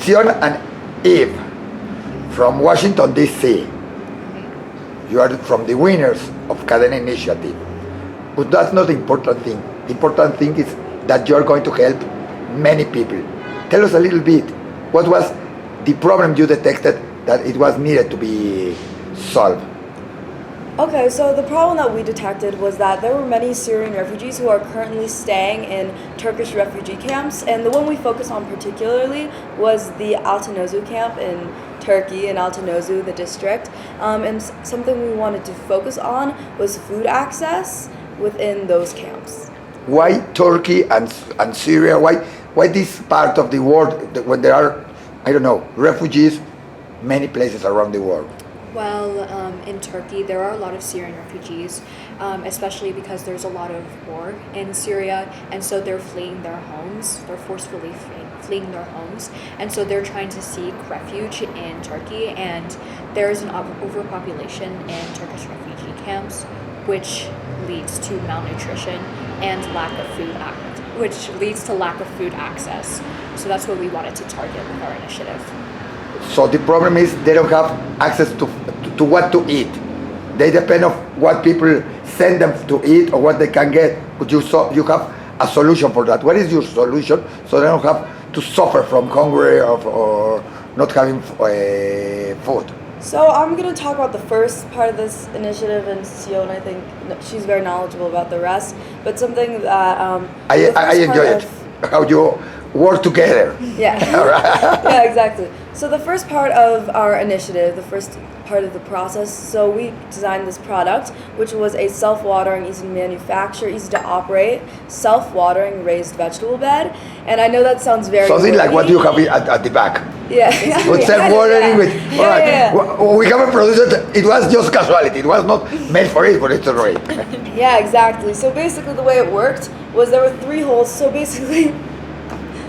Ancion and Eve from Washington, D.C. You are from the winners of Cadena initiative. But that's not the important thing. The important thing is that you are going to help many people. Tell us a little bit, what was the problem you detected that it was needed to be solved? Okay, so the problem that we detected was that there were many Syrian refugees who are currently staying in Turkish refugee camps, and the one we focused on particularly was the Altınözü camp in Turkey, in Altınözü, the district. And something we wanted to focus on was food access within those camps. Why Turkey and Syria? Why this part of the world when there are, I don't know, refugees many places around the world? Well, in Turkey, there are a lot of Syrian refugees, especially because there's a lot of war in Syria, and so they're fleeing their homes. They're forcefully fleeing their homes, and so they're trying to seek refuge in Turkey, and there's an overpopulation in Turkish refugee camps, which leads to malnutrition and lack of food access. So that's what we wanted to target with our initiative. So the problem is they don't have access to what to eat. They depend on what people send them to eat or what they can get. But you have a solution for that. What is your solution so they don't have to suffer from hunger or not having food? So I'm going to talk about the first part of this initiative, and Sion, I think she's very knowledgeable about the rest. But something that I enjoy it. How you work together. Yeah. Yeah, exactly. So the first part of our initiative, the first part of the process, so we designed this product, which was a self-watering, easy to manufacture, easy to operate, self-watering raised vegetable bed. And I know that sounds very something like what you have at the back. Yeah. With self-watering, with we haven't produced it. It was just casualty. It was not made for it, but it's alright. Yeah, exactly. So basically, the way it worked was there were 3 holes. So basically,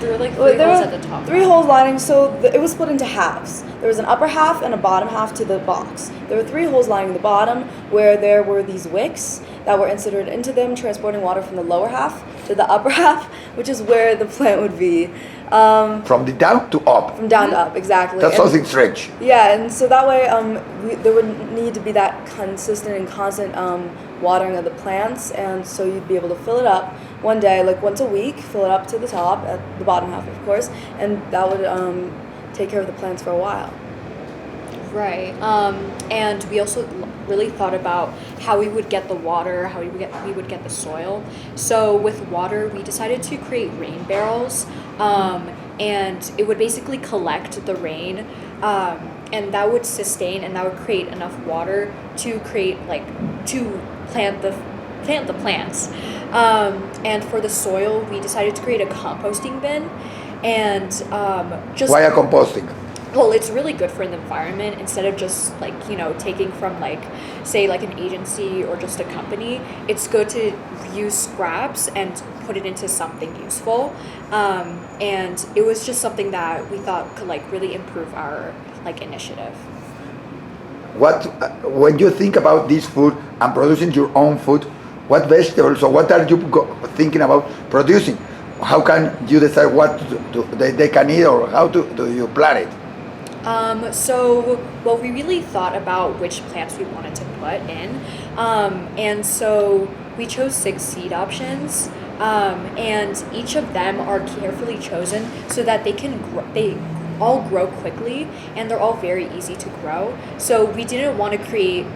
there were like 3 holes at the top. 3 holes lining, so it was split into halves. There was an upper half and a bottom half to the box. There were 3 holes lining the bottom where there were these wicks that were inserted into them, transporting water from the lower half to the upper half, which is where the plant would be. From the down to up. From down to up, exactly. That's something strange. Yeah, and so that way there would need to be that consistent and constant watering of the plants, and so you'd be able to fill it up one day, like once a week, fill it up to the top, at the bottom half, of course, and that would take care of the plants for a while. Right, and we also really thought about how we would get the water, how we would get the soil. So with water, we decided to create rain barrels, and it would basically collect the rain, and that would sustain and that would create enough water to plant the plants. And for the soil, we decided to create a composting bin, and just why a composting? Well, it's really good for the environment. Instead of just taking from say an agency or just a company, it's good to use scraps and put it into something useful. And it was just something that we thought could really improve our initiative. When you think about this food and producing your own food, what vegetables or what are you thinking about producing? How can you decide what they can eat, or how do you plan it? We really thought about which plants we wanted to put in, and so we chose 6 seed options, and each of them are carefully chosen so that they all grow quickly, and they're all very easy to grow. So we didn't want to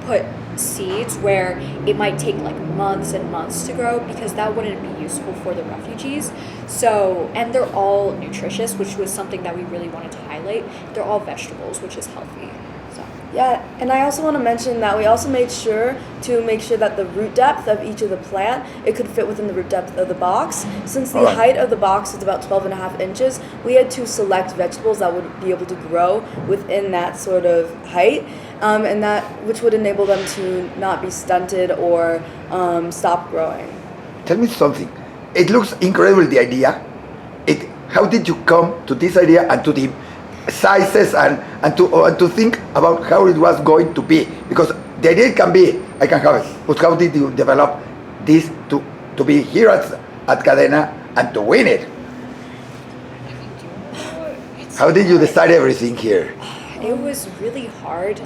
put seeds where it might take months and months to grow, because that wouldn't be useful for the refugees. So, and they're all nutritious, which was something that we really wanted to highlight. They're all vegetables, which is healthy. So. Yeah, and I also want to mention that we also made sure that the root depth of each of the plant, it could fit within the root depth of the box. Since the height of the box is about 12.5 inches, we had to select vegetables that would be able to grow within that sort of height, and that which would enable them to not be stunted or stop growing. Tell me something. It looks incredible, the idea. How did you come to this idea and to the sizes and to think about how it was going to be? Because the idea can be, I can have it, but how did you develop this to be here at Cadena and to win it? How did you decide everything here? It was really hard.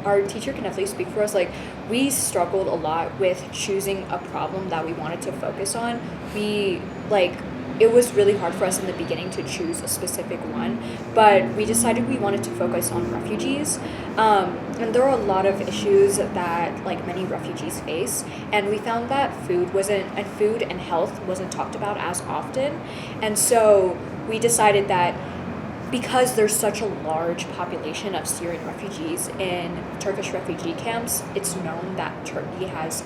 Our teacher can definitely speak for us. Like, we struggled a lot with choosing a problem that we wanted to focus on. It was really hard for us in the beginning to choose a specific one, but we decided we wanted to focus on refugees. And there are a lot of issues that like many refugees face, and we found that food and health wasn't talked about as often. And so we decided that because there's such a large population of Syrian refugees in Turkish refugee camps, it's known that Turkey has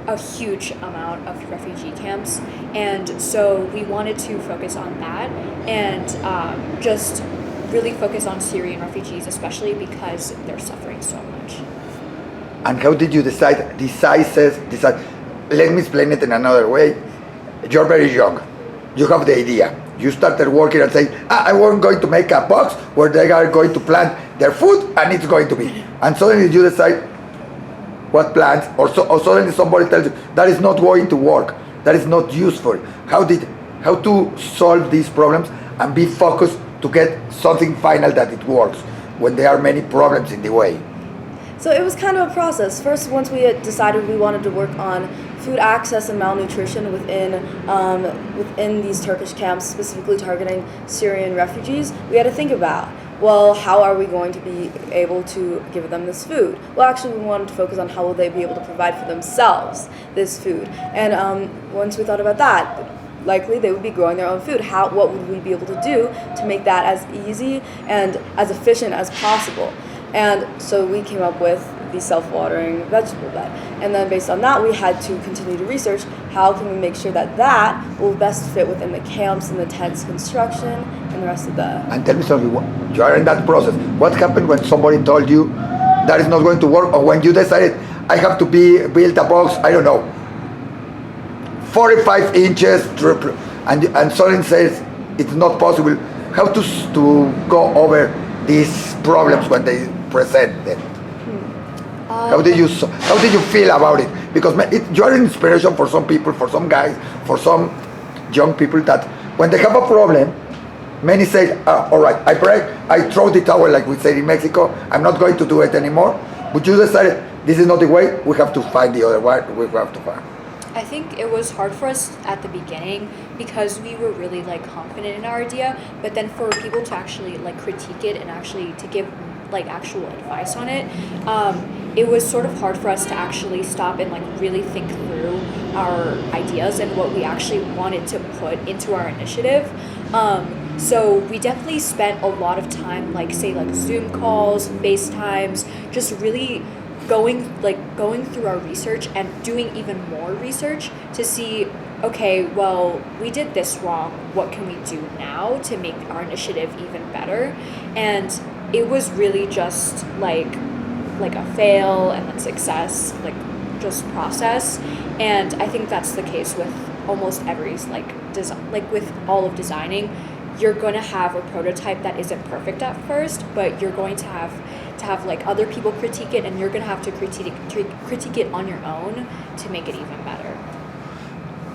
a huge amount of refugee camps. And so we wanted to focus on that and just really focus on Syrian refugees, especially because they're suffering so much. And how did you decide? Let me explain it in another way. You're very young. You have the idea. You started working and saying, I'm going to make a box where they are going to plant their food and it's going to be. And suddenly you decide what plants, or suddenly somebody tells you that is not going to work, that is not useful. How to solve these problems and be focused to get something final that it works when there are many problems in the way? So it was kind of a process. First, once we had decided we wanted to work on food access and malnutrition within these Turkish camps, specifically targeting Syrian refugees, we had to think about, well, how are we going to be able to give them this food? Well, actually, we wanted to focus on how will they be able to provide for themselves this food. And once we thought about that, likely they would be growing their own food. What would we be able to do to make that as easy and as efficient as possible? And so we came up with the self-watering vegetable bed. And then based on that, we had to continue to research how can we make sure that that will best fit within the camps and the tents construction and the rest of the... And tell me something, you are in that process. What happened when somebody told you that is not going to work, or when you decided I have to build a box, I don't know, 45 inches, and someone says it's not possible? How to go over these problems when they present them? How did you feel about it? Because you are an inspiration for some people, for some guys, for some young people that when they have a problem, many say, all right, I break, I throw the towel, like we say in Mexico, I'm not going to do it anymore. But you decided this is not the way, we have to find the other way, we have to find. I think it was hard for us at the beginning because we were really like confident in our idea, but then for people to actually like critique it and actually to give like actual advice on it, it was sort of hard for us to actually stop and like really think through our ideas and what we actually wanted to put into our initiative. So we definitely spent a lot of time, like say like Zoom calls, FaceTimes, just really going through our research and doing even more research to see, okay, well, we did this wrong, what can we do now to make our initiative even better? And it was really just like a fail and then success, like just process. And I think that's the case with almost every with all of designing. You're going to have a prototype that isn't perfect at first, but you're going to have like other people critique it, and you're going to have to critique it on your own to make it even better.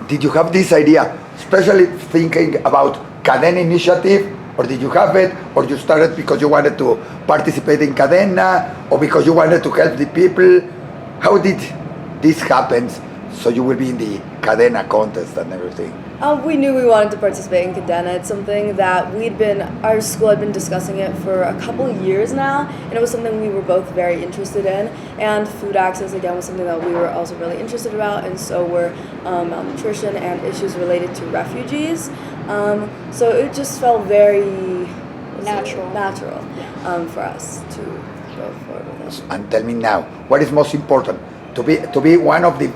Did you have this idea, especially thinking about Cadena initiative, or did you have it, or you started because you wanted to participate in Cadena, or because you wanted to help the people? How did this happen so you will be in the Cadena contest and everything? We knew we wanted to participate in Cadena. It's something that our school had been discussing it for a couple of years now, and it was something we were both very interested in. And food access, again, was something that we were also really interested about, and so were malnutrition and issues related to refugees. So it just felt very natural for us to go forward with it. And tell me now, what is most important? To be one of the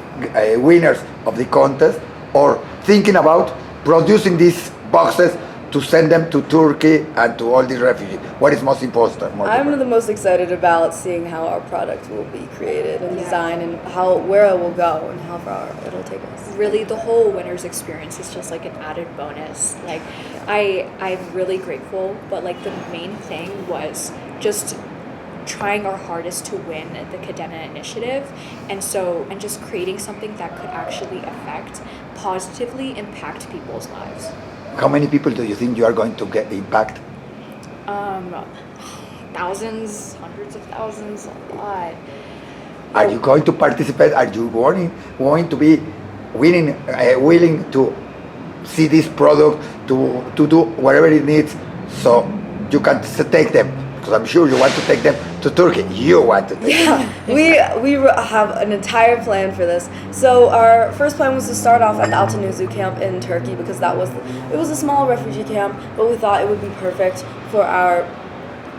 winners of the contest, or thinking about producing these boxes to send them to Turkey and to all the refugees? What is most important? I'm the most excited about seeing how our product will be created and designed, and where it will go and how far it'll take us. Really, the whole winner's experience is just like an added bonus. Like, I'm really grateful, but like the main thing was just trying our hardest to win the Cadena initiative, and just creating something that could actually positively impact people's lives. How many people do you think you are going to get impact? Thousands, hundreds of thousands, a lot. Are you going to participate? Are you going to be willing to see this product, to do whatever it needs, so you can take them? Because I'm sure you want to take them to Turkey. You want to take them. We have an entire plan for this. So our first plan was to start off at the Altınuzu camp in Turkey, because it was a small refugee camp, but we thought it would be perfect for our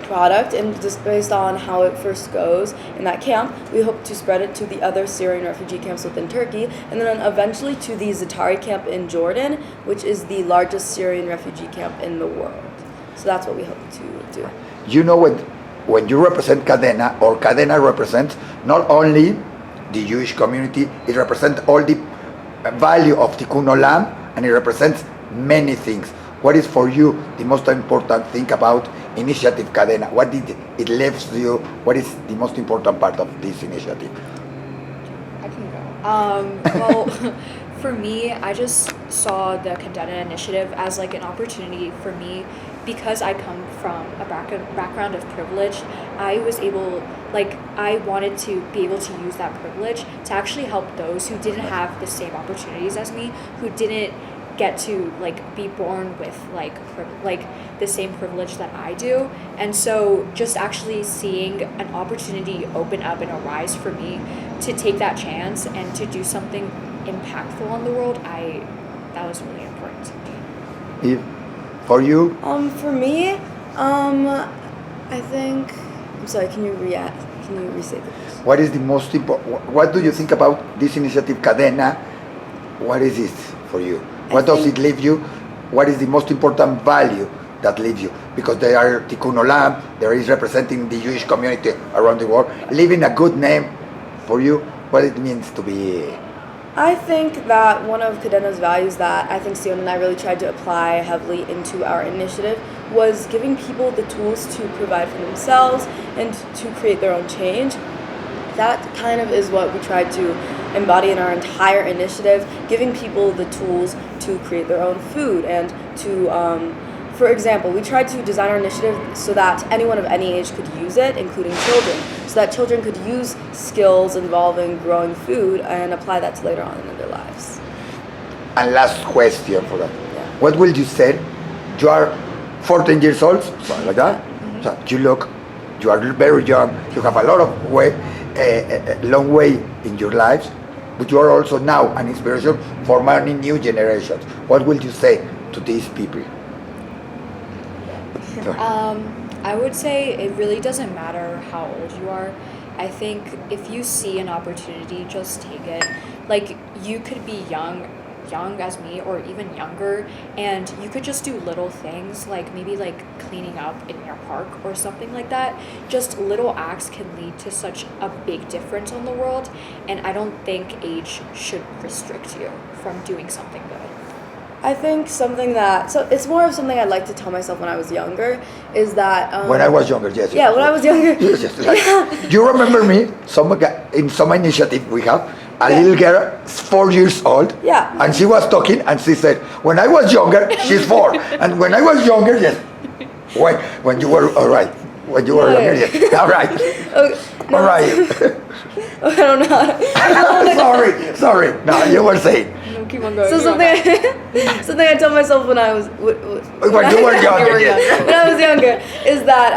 product, and just based on how it first goes in that camp, we hope to spread it to the other Syrian refugee camps within Turkey, and then eventually to the Zatari camp in Jordan, which is the largest Syrian refugee camp in the world. So that's what we hope to do. You know, when you represent Cadena, or Cadena represents not only the Jewish community, it represents all the value of Tikkun Olam, and it represents many things. What is for you the most important thing about Initiative Cadena? What did it leave to you? What is the most important part of this initiative? I can go. Well, for me, I just saw the Cadena initiative as like an opportunity for me, because I come from a background of privilege. I wanted to be able to use that privilege to actually help those who didn't have the same opportunities as me, who didn't get to like be born with like the same privilege that I do. And so just actually seeing an opportunity open up and arise for me to take that chance and to do something impactful on the world, that was really important to me. For you? For me, I think, I'm sorry, can you restate the question? What is the most important? What do you think about this initiative Cadena? What is it for you? What does it leave you? What is the most important value that leaves you? Because they are Tikkun Olam, there is representing the Jewish community around the world, leaving a good name for you, what it means to be. I think that one of Cadena's values that I think Sion and I really tried to apply heavily into our initiative was giving people the tools to provide for themselves and to create their own change. That kind of is what we tried to embody in our entire initiative, giving people the tools to create their own food and to, for example, we tried to design our initiative so that anyone of any age could use it, including children, so that children could use skills involving growing food and apply that to later on in their lives. And last question for that. Yeah. What will you say? You are 14 years old, something like that. Mm-hmm. You are very young, you have a lot of long way in your lives, but you are also now an inspiration for many new generations. What will you say to these people? I would say it really doesn't matter how old you are. I think if you see an opportunity, just take it. Like, you could be young as me, or even younger, and you could just do little things, like maybe like cleaning up in your park or something like that. Just little acts can lead to such a big difference on the world, and I don't think age should restrict you from doing something good. I think it's more of something I'd like to tell myself when I was younger, is that... when I was younger, yes. Yeah, when I was younger. Yes. Like, you remember me, in some initiative we have, a little girl, 4 years old, and she was talking, and she said, when I was younger, she's 4, and when I was younger, yes. When you were, all right. When you were younger, yes. All right. Okay, no. All right. I don't know. Sorry. No, you were saying. Keep on going. So something I told myself when I was when you were younger, when I was younger, is that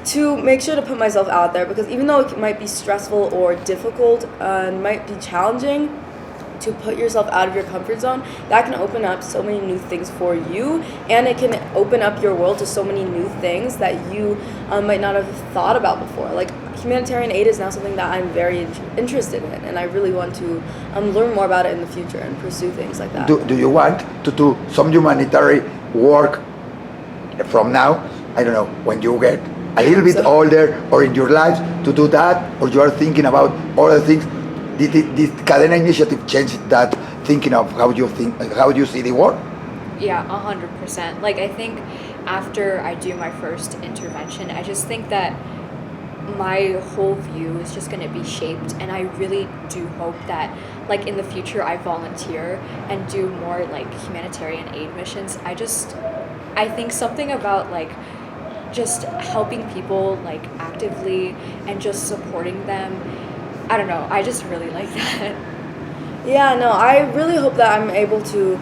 to make sure to put myself out there, because even though it might be stressful or difficult and might be challenging to put yourself out of your comfort zone, that can open up so many new things for you, and it can open up your world to so many new things that you might not have thought about before. Like, humanitarian aid is now something that I'm very interested in, and I really want to learn more about it in the future and pursue things like that. Do you want to do some humanitarian work from now? I don't know, when you get a little bit older, or in your life, to do that, or you are thinking about other things? Did this Cadena initiative change that thinking of how you see the world? Yeah, 100%. Like, I think after I do my first intervention, I just think that my whole view is just going to be shaped, and I really do hope that like in the future I volunteer and do more like humanitarian aid missions. I think something about like just helping people like actively and just supporting them, I don't know, I just really like that. Yeah, no, I really hope that I'm able to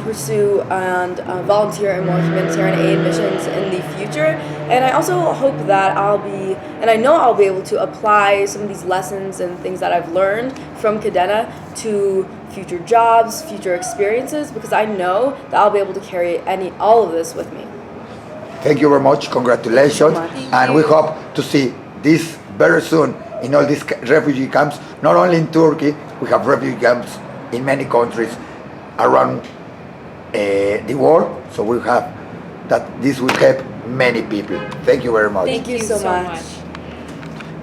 pursue and volunteer in more humanitarian aid missions in the future. And I also hope that I know I'll be able to apply some of these lessons and things that I've learned from Cadena to future jobs, future experiences, because I know that I'll be able to carry all of this with me. Thank you very much. Congratulations. Thank you so much. And we hope to see this very soon in all these refugee camps, not only in Turkey. We have refugee camps in many countries around the world. So we have that this will help many people. Thank you very much. Thank you so much.